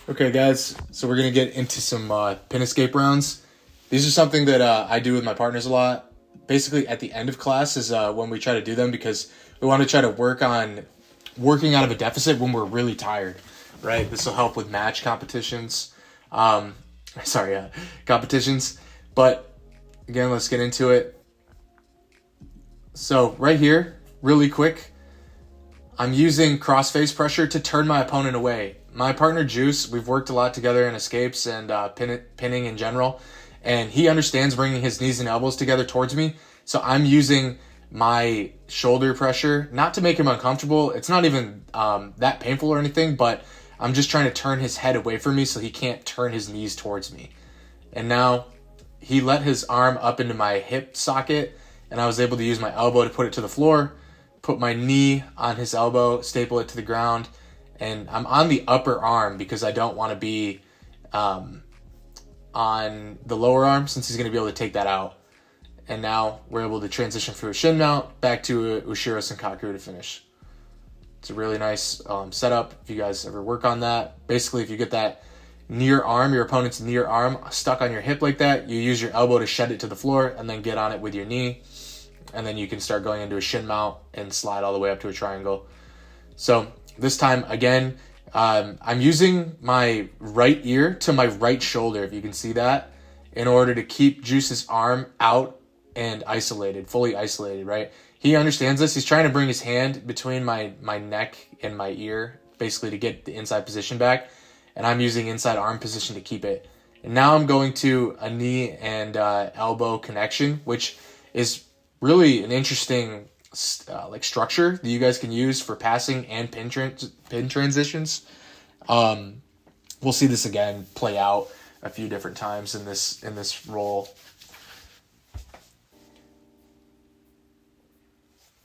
Okay, guys, so we're going to get into some pin escape rounds. These are something that I do with my partners a lot. Basically, at the end of class is when we try to do them because we want to try to work on working out of a deficit when we're really tired, right? This will help with match competitions. Competitions. But again, let's get into it. So right here, really quick, I'm using cross-face pressure to turn my opponent away. My partner Juice, we've worked a lot together in escapes and pinning in general, and he understands bringing his knees and elbows together towards me. So I'm using my shoulder pressure, not to make him uncomfortable. It's not even that painful or anything, but I'm just trying to turn his head away from me so he can't turn his knees towards me. And now he let his arm up into my hip socket, and I was able to use my elbow to put it to the floor, put my knee on his elbow, staple it to the ground, and I'm on the upper arm because I don't want to be on the lower arm since he's going to be able to take that out. And now we're able to transition through a shin mount back to a Ushiro Senkaku to finish. It's a really nice setup if you guys ever work on that. Basically, if you get that near arm, your opponent's near arm stuck on your hip like that, you use your elbow to shed it to the floor and then get on it with your knee. And then you can start going into a shin mount and slide all the way up to a triangle. So this time, again, I'm using my right ear to my right shoulder, if you can see that, in order to keep Juice's arm out and isolated, fully isolated, right? He understands this. He's trying to bring his hand between my neck and my ear, basically to get the inside position back. And I'm using inside arm position to keep it. And now I'm going to a knee and elbow connection, which is really an interesting structure that you guys can use for passing and pin transitions. We'll see this again play out a few different times in this role.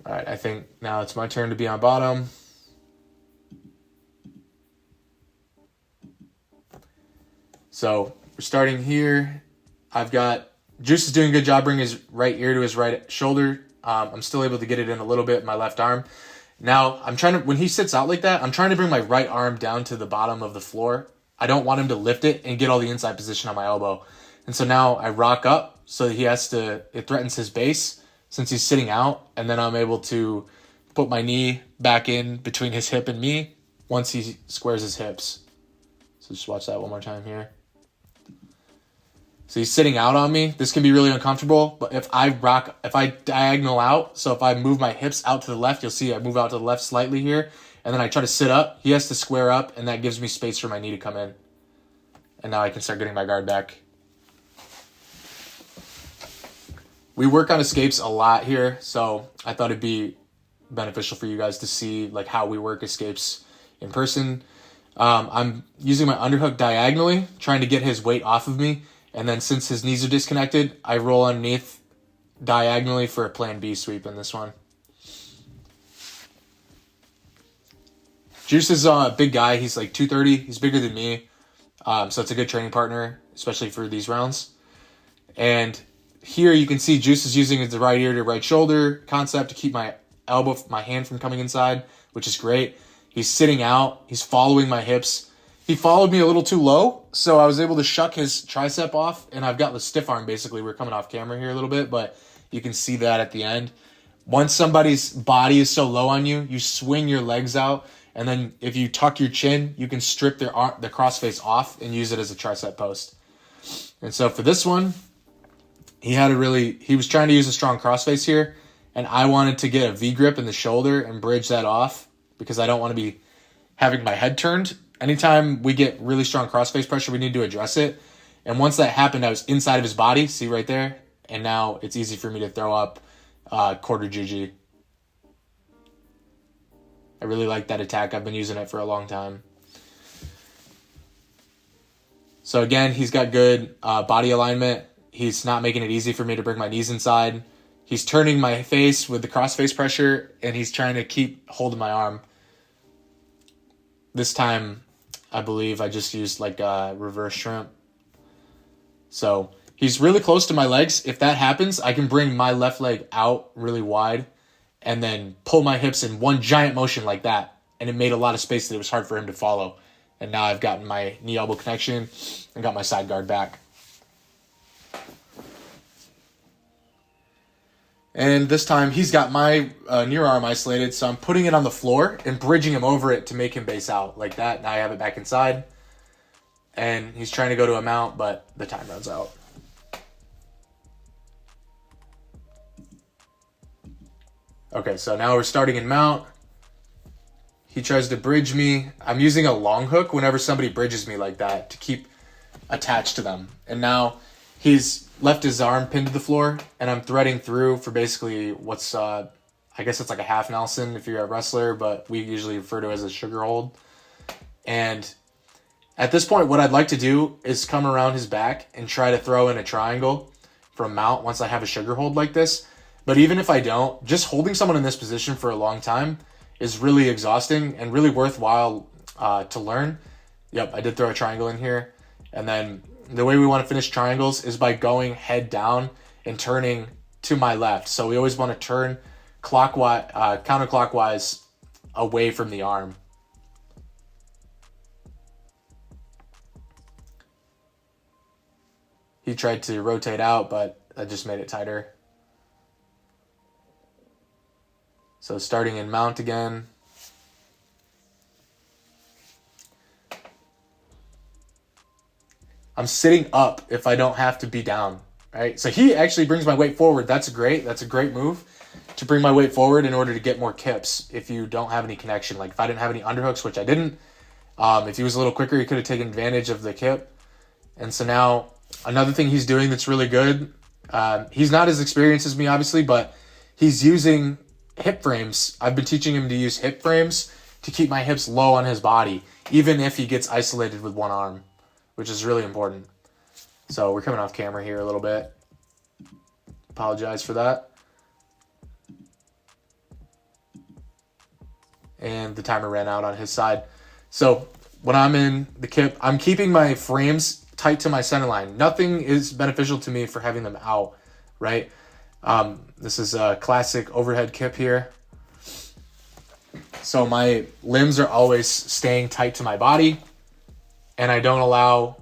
All right, I think now it's my turn to be on bottom. So we're starting here. I've got Juice is doing a good job bringing his right ear to his right shoulder. I'm still able to get it in a little bit, my left arm. Now, when he sits out like that, I'm trying to bring my right arm down to the bottom of the floor. I don't want him to lift it and get all the inside position on my elbow. And so now I rock up so that it threatens his base since he's sitting out. And then I'm able to put my knee back in between his hip and me once he squares his hips. So just watch that one more time here. So he's sitting out on me. This can be really uncomfortable, but if I diagonal out, so if I move my hips out to the left, you'll see I move out to the left slightly here, and then I try to sit up, he has to square up, and that gives me space for my knee to come in. And now I can start getting my guard back. We work on escapes a lot here, so I thought it'd be beneficial for you guys to see how we work escapes in person. I'm using my underhook diagonally, trying to get his weight off of me. And then since his knees are disconnected, I roll underneath diagonally for a plan B sweep in this one. Juice is a big guy. He's like 230. He's bigger than me. So it's a good training partner, especially for these rounds. And here you can see Juice is using his right ear to right shoulder concept to keep my hand from coming inside, which is great. He's sitting out. He's following my hips. He followed me a little too low, so I was able to shuck his tricep off, and I've got the stiff arm, basically. We're coming off camera here a little bit, but you can see that at the end. Once somebody's body is so low on you, you swing your legs out, and then if you tuck your chin, you can strip the crossface off and use it as a tricep post. And so for this one, he was trying to use a strong crossface here, and I wanted to get a V-grip in the shoulder and bridge that off because I don't want to be having my head turned. Anytime we get really strong crossface pressure, we need to address it. And once that happened, I was inside of his body, see right there? And now it's easy for me to throw up quarter juji. I really like that attack. I've been using it for a long time. So again, he's got good body alignment. He's not making it easy for me to bring my knees inside. He's turning my face with the cross face pressure, and he's trying to keep holding my arm. This time, I believe I just used like a reverse shrimp. So he's really close to my legs. If that happens, I can bring my left leg out really wide and then pull my hips in one giant motion like that. And it made a lot of space that it was hard for him to follow. And now I've gotten my knee-elbow connection and got my side guard back. And this time he's got my near arm isolated, so I'm putting it on the floor and bridging him over it to make him base out like that. Now I have it back inside. And he's trying to go to a mount, but the time runs out. Okay, so now we're starting in mount. He tries to bridge me. I'm using a long hook whenever somebody bridges me like that to keep attached to them. And now he's left his arm pinned to the floor, and I'm threading through for basically what's, I guess it's like a half Nelson if you're a wrestler, but we usually refer to it as a sugar hold. And at this point, what I'd like to do is come around his back and try to throw in a triangle from mount once I have a sugar hold like this. But even if I don't, just holding someone in this position for a long time is really exhausting and really worthwhile to learn. Yep, I did throw a triangle in here. And then the way we want to finish triangles is by going head down and turning to my left. So we always want to turn clockwise, counterclockwise away from the arm. He tried to rotate out, but that just made it tighter. So starting in mount again. I'm sitting up if I don't have to be down, right? So he actually brings my weight forward. That's great. That's a great move to bring my weight forward in order to get more kips if you don't have any connection. Like if I didn't have any underhooks, which I didn't, if he was a little quicker, he could have taken advantage of the kip. And so now another thing he's doing that's really good, he's not as experienced as me, obviously, but he's using hip frames. I've been teaching him to use hip frames to keep my hips low on his body, even if he gets isolated with one arm, which is really important. So we're coming off camera here a little bit. Apologize for that. And the timer ran out on his side. So when I'm in the kip, I'm keeping my frames tight to my center line. Nothing is beneficial to me for having them out, right? This is a classic overhead kip here. So my limbs are always staying tight to my body, and I don't allow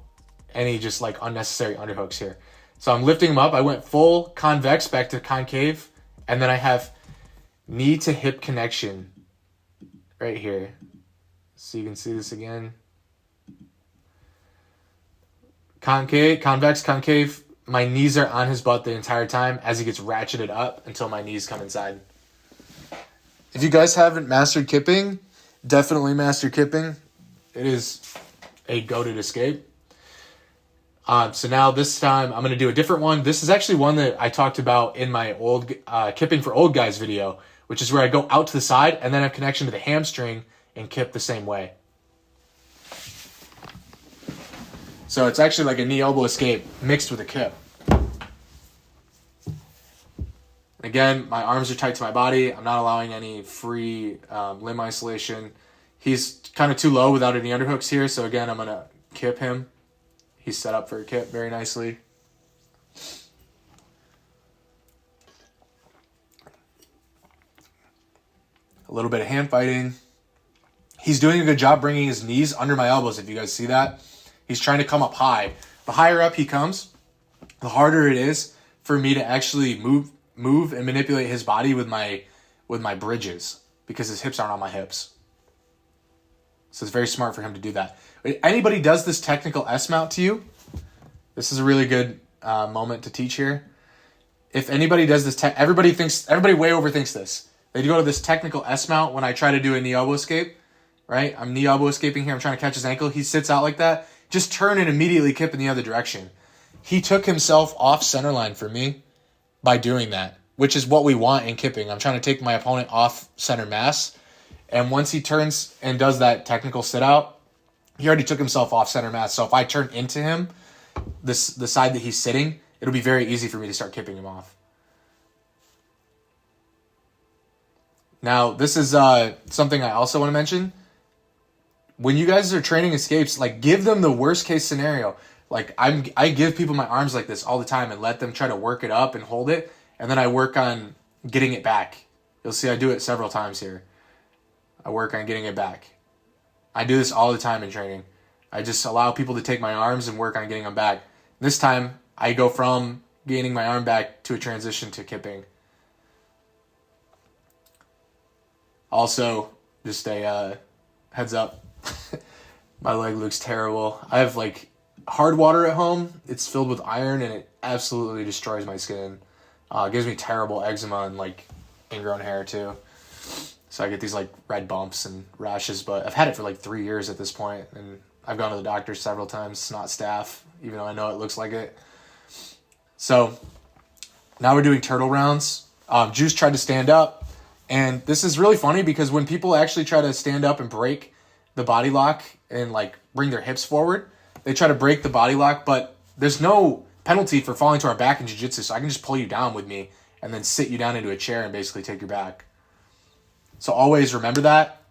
any just like unnecessary underhooks here. So I'm lifting them up. I went full convex back to concave, and then I have knee to hip connection right here. So you can see this again. Concave, convex, concave. My knees are on his butt the entire time as he gets ratcheted up until my knees come inside. If you guys haven't mastered kipping, definitely master kipping. It is a goated escape. So now this time I'm going to do a different one. This is actually one that I talked about in my old kipping for old guys video, which is where I go out to the side and then have connection to the hamstring and kip the same way. So it's actually like a knee elbow escape mixed with a kip. Again, my arms are tight to my body. I'm not allowing any free limb isolation. He's kind of too low without any underhooks here. So again, I'm going to kip him. He's set up for a kip very nicely. A little bit of hand fighting. He's doing a good job bringing his knees under my elbows, if you guys see that. He's trying to come up high. The higher up he comes, the harder it is for me to actually move and manipulate his body with my bridges because his hips aren't on my hips. So it's very smart for him to do that. If anybody does this technical S-mount to you, this is a really good moment to teach here. If anybody does this, everybody way overthinks this. They go to this technical S-mount when I try to do a knee elbow escape, right? I'm knee elbow escaping here. I'm trying to catch his ankle. He sits out like that. Just turn and immediately kip in the other direction. He took himself off center line for me by doing that, which is what we want in kipping. I'm trying to take my opponent off center mass. And once he turns and does that technical sit out, he already took himself off center mass. So if I turn into him, the side that he's sitting, it'll be very easy for me to start kipping him off. Now, this is something I also want to mention. When you guys are training escapes, like give them the worst case scenario. Like I give people my arms like this all the time and let them try to work it up and hold it, and then I work on getting it back. You'll see I do it several times here. I work on getting it back. I do this all the time in training. I just allow people to take my arms and work on getting them back. This time, I go from gaining my arm back to a transition to kipping. Also, just a heads up, my leg looks terrible. I have like hard water at home. It's filled with iron and it absolutely destroys my skin. It gives me terrible eczema and like ingrown hair too. So I get these like red bumps and rashes, but I've had it for like 3 years at this point, and I've gone to the doctor several times. It's not staph, even though I know it looks like it. So now we're doing turtle rounds. Juice tried to stand up, and this is really funny because when people actually try to stand up and break the body lock and like bring their hips forward, they try to break the body lock, but there's no penalty for falling to our back in jiu-jitsu, so I can just pull you down with me and then sit you down into a chair and basically take your back. So always remember that.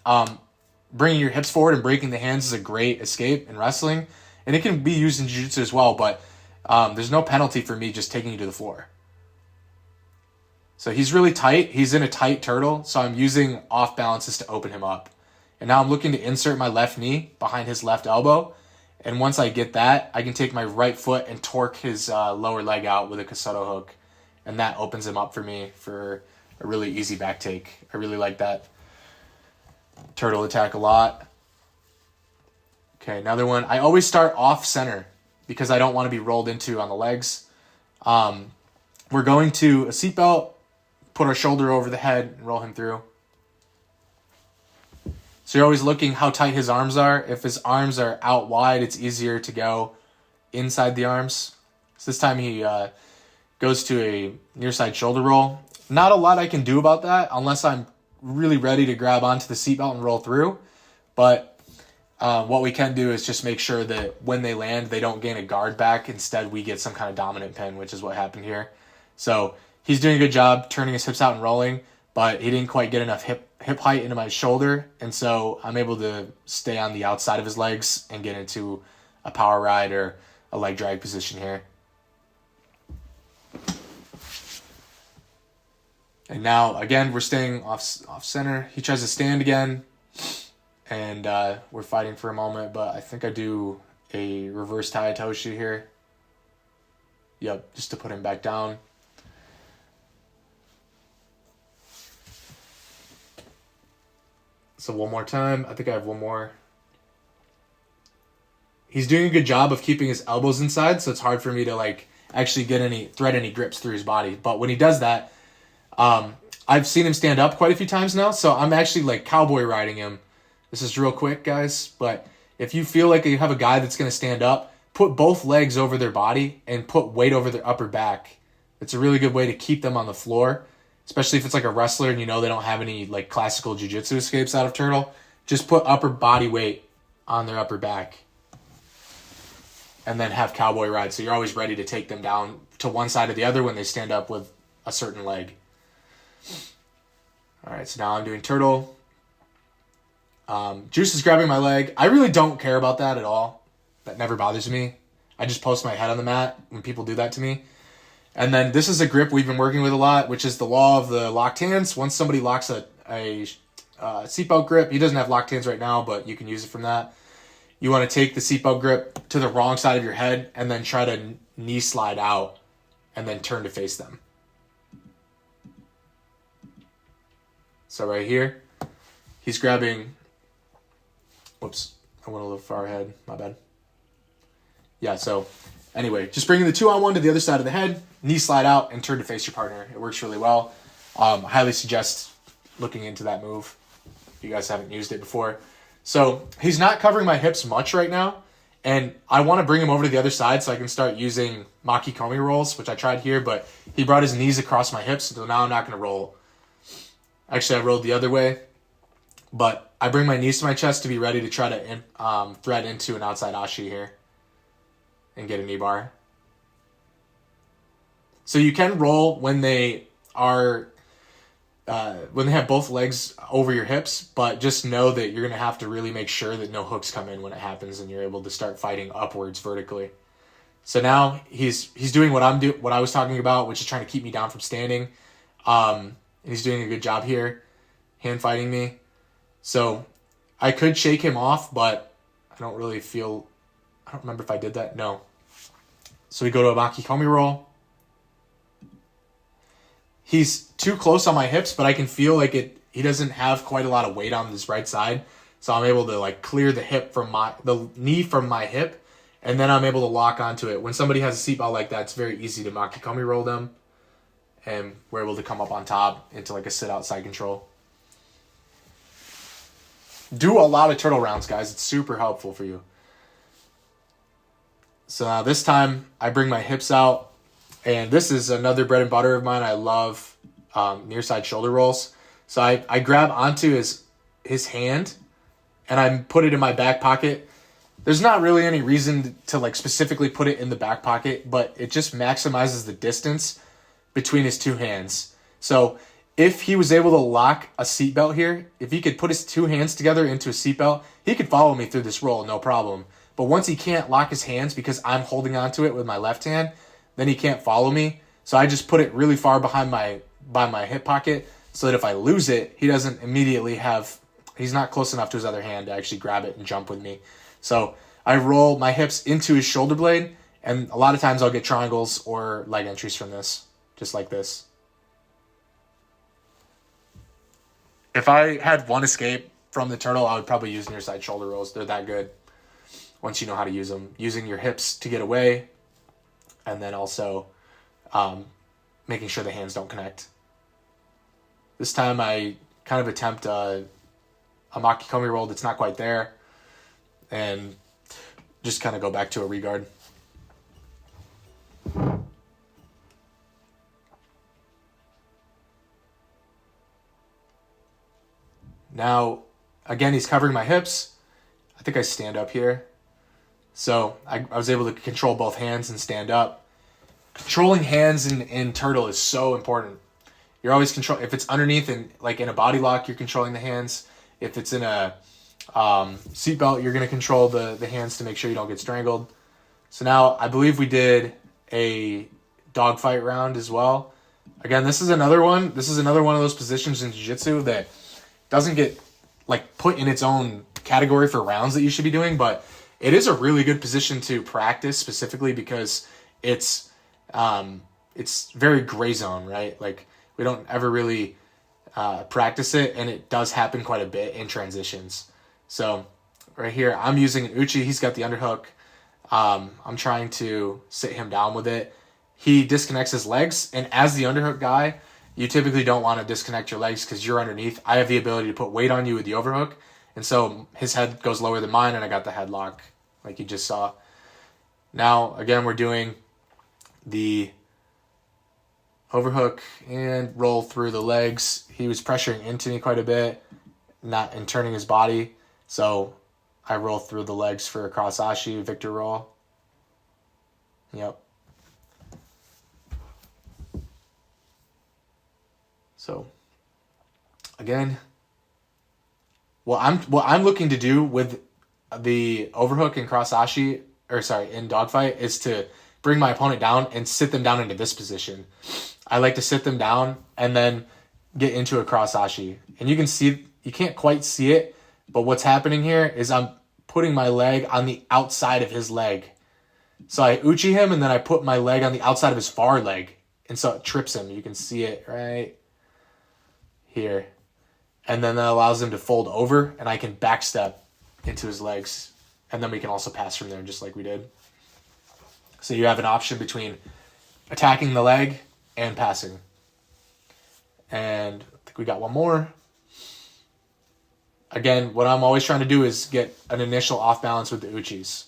Bringing your hips forward and breaking the hands is a great escape in wrestling, and it can be used in jiu-jitsu as well, but there's no penalty for me just taking you to the floor. So he's really tight. He's in a tight turtle, so I'm using off balances to open him up. And now I'm looking to insert my left knee behind his left elbow, and once I get that, I can take my right foot and torque his lower leg out with a Kasoto hook, and that opens him up for me for a really easy back take. I really like that turtle attack a lot. Okay, another one. I always start off center because I don't want to be rolled into on the legs. We're going to a seatbelt, put our shoulder over the head, and roll him through. So you're always looking how tight his arms are. If his arms are out wide, it's easier to go inside the arms. So this time he goes to a near side shoulder roll. Not a lot I can do about that unless I'm really ready to grab onto the seatbelt and roll through. But what we can do is just make sure that when they land, they don't gain a guard back. Instead, we get some kind of dominant pin, which is what happened here. So he's doing a good job turning his hips out and rolling, but he didn't quite get enough hip height into my shoulder. And so I'm able to stay on the outside of his legs and get into a power ride or a leg drag position here. And now, again, we're staying off center. He tries to stand again, and we're fighting for a moment, but I think I do a reverse Hayatoshi here. Yep, just to put him back down. So one more time. I think I have one more. He's doing a good job of keeping his elbows inside, so it's hard for me to like actually thread any grips through his body. But when he does that, I've seen him stand up quite a few times now, so I'm actually like cowboy riding him. This is real quick, guys, but if you feel like you have a guy that's going to stand up, put both legs over their body and put weight over their upper back. It's a really good way to keep them on the floor, especially if it's like a wrestler and you know they don't have any like classical jiu-jitsu escapes out of turtle. Just put upper body weight on their upper back and then have cowboy ride, so you're always ready to take them down to one side or the other when they stand up with a certain leg. All right, so now I'm doing turtle. Juice is grabbing my leg. I really don't care about that at all. That never bothers me. I just post my head on the mat when people do that to me. And then this is a grip we've been working with a lot, which is the law of the locked hands. Once somebody locks a seatbelt grip, he doesn't have locked hands right now, but you can use it from that. You want to take the seatbelt grip to the wrong side of your head and then try to knee slide out and then turn to face them. So right here, he's grabbing, whoops, I went a little far ahead, my bad. Yeah, so anyway, just bringing the 2-on-1 to the other side of the head, knee slide out, and turn to face your partner. It works really well. I highly suggest looking into that move if you guys haven't used it before. So he's not covering my hips much right now, and I want to bring him over to the other side so I can start using Maki Komi rolls, which I tried here, but he brought his knees across my hips, so now I'm not going to roll. Actually, I rolled the other way, but I bring my knees to my chest to be ready to try to thread into an outside ashi here and get a knee bar. So you can roll when they are when they have both legs over your hips, but just know that you're going to have to really make sure that no hooks come in when it happens and you're able to start fighting upwards vertically. So now he's doing what I was talking about, which is trying to keep me down from standing. And he's doing a good job here, hand fighting me. So I could shake him off, but I don't remember if I did that. No. So we go to a Makikomi roll. He's too close on my hips, but I can feel like he doesn't have quite a lot of weight on this right side. So I'm able to like clear the knee from my hip, and then I'm able to lock onto it. When somebody has a seatbelt like that, it's very easy to Makikomi roll them. And we're able to come up on top into like a sit outside control. Do a lot of turtle rounds, guys. It's super helpful for you. So now this time I bring my hips out, and this is another bread and butter of mine. I love near side shoulder rolls. So I grab onto his hand and I put it in my back pocket. There's not really any reason to like specifically put it in the back pocket, but it just maximizes the distance between his two hands. So if he was able to lock a seatbelt here, if he could put his two hands together into a seatbelt, he could follow me through this roll, no problem. But once he can't lock his hands because I'm holding onto it with my left hand, then he can't follow me. So I just put it really far behind by my hip pocket so that if I lose it, he doesn't immediately he's not close enough to his other hand to actually grab it and jump with me. So I roll my hips into his shoulder blade, and a lot of times I'll get triangles or leg entries from this. Just like this. If I had one escape from the turtle, I would probably use near side shoulder rolls. They're that good once you know how to use them. Using your hips to get away, and then also making sure the hands don't connect. This time I kind of attempt a Makikomi roll that's not quite there, and just kind of go back to a regard. Now, again, he's covering my hips. I think I stand up here. So I was able to control both hands and stand up. Controlling hands in turtle is so important. You're always if it's underneath and like in a body lock, you're controlling the hands. If it's in a seatbelt, you're going to control the hands to make sure you don't get strangled. So now I believe we did a dogfight round as well. Again, this is another one. This is another one of those positions in jiu-jitsu that doesn't get like put in its own category for rounds that you should be doing, but it is a really good position to practice specifically because it's very gray zone, right? Like we don't ever really practice it, and it does happen quite a bit in transitions. So right here, I'm using an uchi. He's got the underhook. I'm trying to sit him down with it. He disconnects his legs, and as the underhook guy, you typically don't want to disconnect your legs because you're underneath. I have the ability to put weight on you with the overhook, and so his head goes lower than mine, and I got the headlock like you just saw. Now, again, we're doing the overhook and roll through the legs. He was pressuring into me quite a bit, and turning his body, so I roll through the legs for a cross ashi victor roll. Yep. So, again, what I'm looking to do with the overhook and cross ashi, in dogfight, is to bring my opponent down and sit them down into this position. I like to sit them down and then get into a cross ashi. And you can't quite see it, but what's happening here is I'm putting my leg on the outside of his leg. So I uchi him, and then I put my leg on the outside of his far leg, and so it trips him. You can see it right here. And then that allows him to fold over, and I can backstep into his legs. And then we can also pass from there just like we did. So you have an option between attacking the leg and passing. And I think we got one more. Again, what I'm always trying to do is get an initial off balance with the uchis.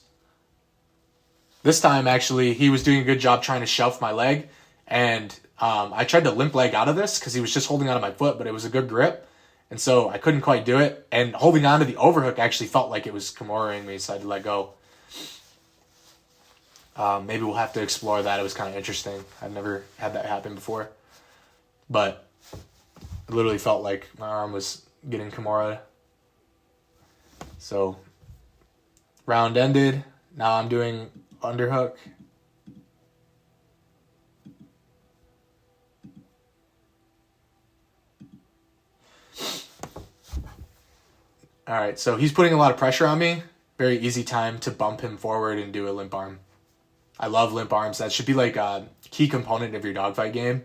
This time, actually, he was doing a good job trying to shelf my leg. And I tried to limp leg out of this because he was just holding onto my foot, but it was a good grip. And so I couldn't quite do it. And holding on to the overhook actually felt like it was Kimura-ing me, so I had to let go. Maybe we'll have to explore that. It was kind of interesting. I've never had that happen before. But It literally felt like my arm was getting Kimura. So round ended. Now I'm doing underhook. All right, so he's putting a lot of pressure on me. Very easy time to bump him forward and do a limp arm. I love limp arms. That should be like a key component of your dogfight game.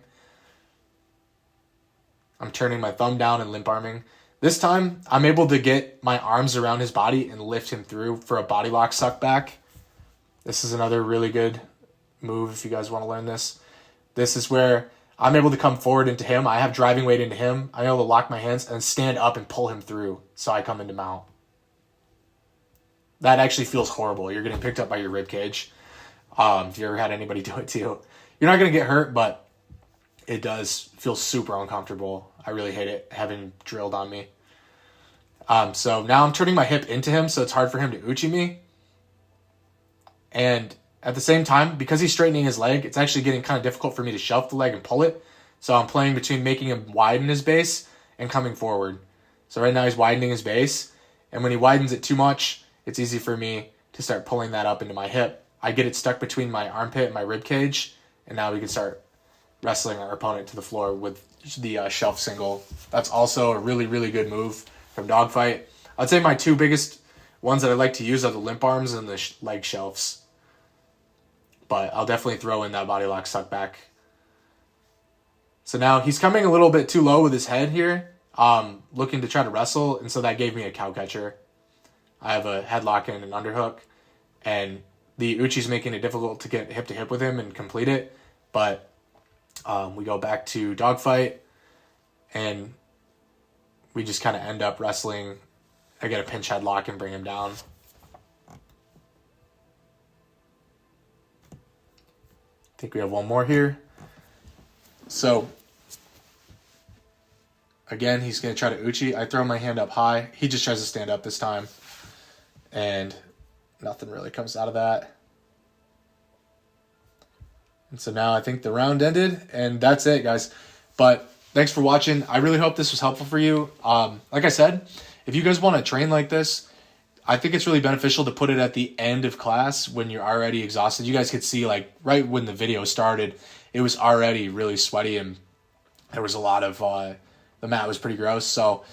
I'm turning my thumb down and limp arming. This time, I'm able to get my arms around his body and lift him through for a body lock suck back. This is another really good move if you guys want to learn this. This is where I'm able to come forward into him. I have driving weight into him. I'm able to lock my hands and stand up and pull him through so I come into mount. That actually feels horrible. You're getting picked up by your rib cage. If you ever had anybody do it to you, you're not going to get hurt, but it does feel super uncomfortable. I really hate it having drilled on me. So now I'm turning my hip into him, so it's hard for him to uchi me. And at the same time, because he's straightening his leg, it's actually getting kind of difficult for me to shelf the leg and pull it. So I'm playing between making him widen his base and coming forward. So right now he's widening his base, and when he widens it too much, it's easy for me to start pulling that up into my hip. I get it stuck between my armpit and my rib cage, and now we can start wrestling our opponent to the floor with the shelf single. That's also a really, really good move from dogfight. I'd say my two biggest ones that I like to use are the limp arms and the leg shelves. But I'll definitely throw in that body lock suck back. So now he's coming a little bit too low with his head here, looking to try to wrestle, and so that gave me a cow catcher. I have a headlock and an underhook, and the uchi's making it difficult to get hip to hip with him and complete it. But we go back to dogfight, and we just kind of end up wrestling. I get a pinch headlock and bring him down. I think we have one more here. So, again, he's going to try to uchi. I throw my hand up high. He just tries to stand up this time. And nothing really comes out of that. And so now I think the round ended, and that's it, guys. But thanks for watching. I really hope this was helpful for you. Like I said, if you guys want to train like this, I think it's really beneficial to put it at the end of class when you're already exhausted. You guys could see, like, right when the video started, it was already really sweaty, and there was a lot of, the mat was pretty gross. So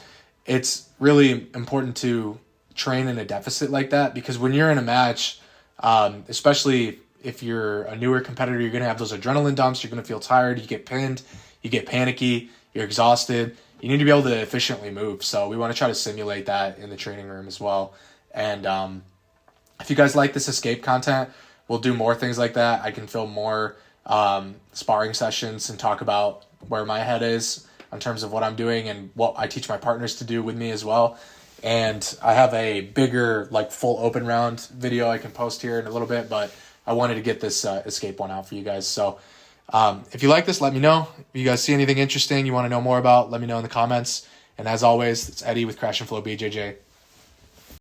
it's really important to train in a deficit like that, because when you're in a match, especially if you're a newer competitor, you're going to have those adrenaline dumps. You're going to feel tired. You get pinned. You get panicky. You're exhausted. You need to be able to efficiently move. So we want to try to simulate that in the training room as well. And if you guys like this escape content, we'll do more things like that. I can film more sparring sessions and talk about where my head is in terms of what I'm doing and what I teach my partners to do with me as well. And I have a bigger, like, full open round video I can post here in a little bit, but I wanted to get this escape one out for you guys. So if you like this, let me know. If you guys see anything interesting you want to know more about, let me know in the comments. And as always, it's Eddie with Crash and Flow BJJ.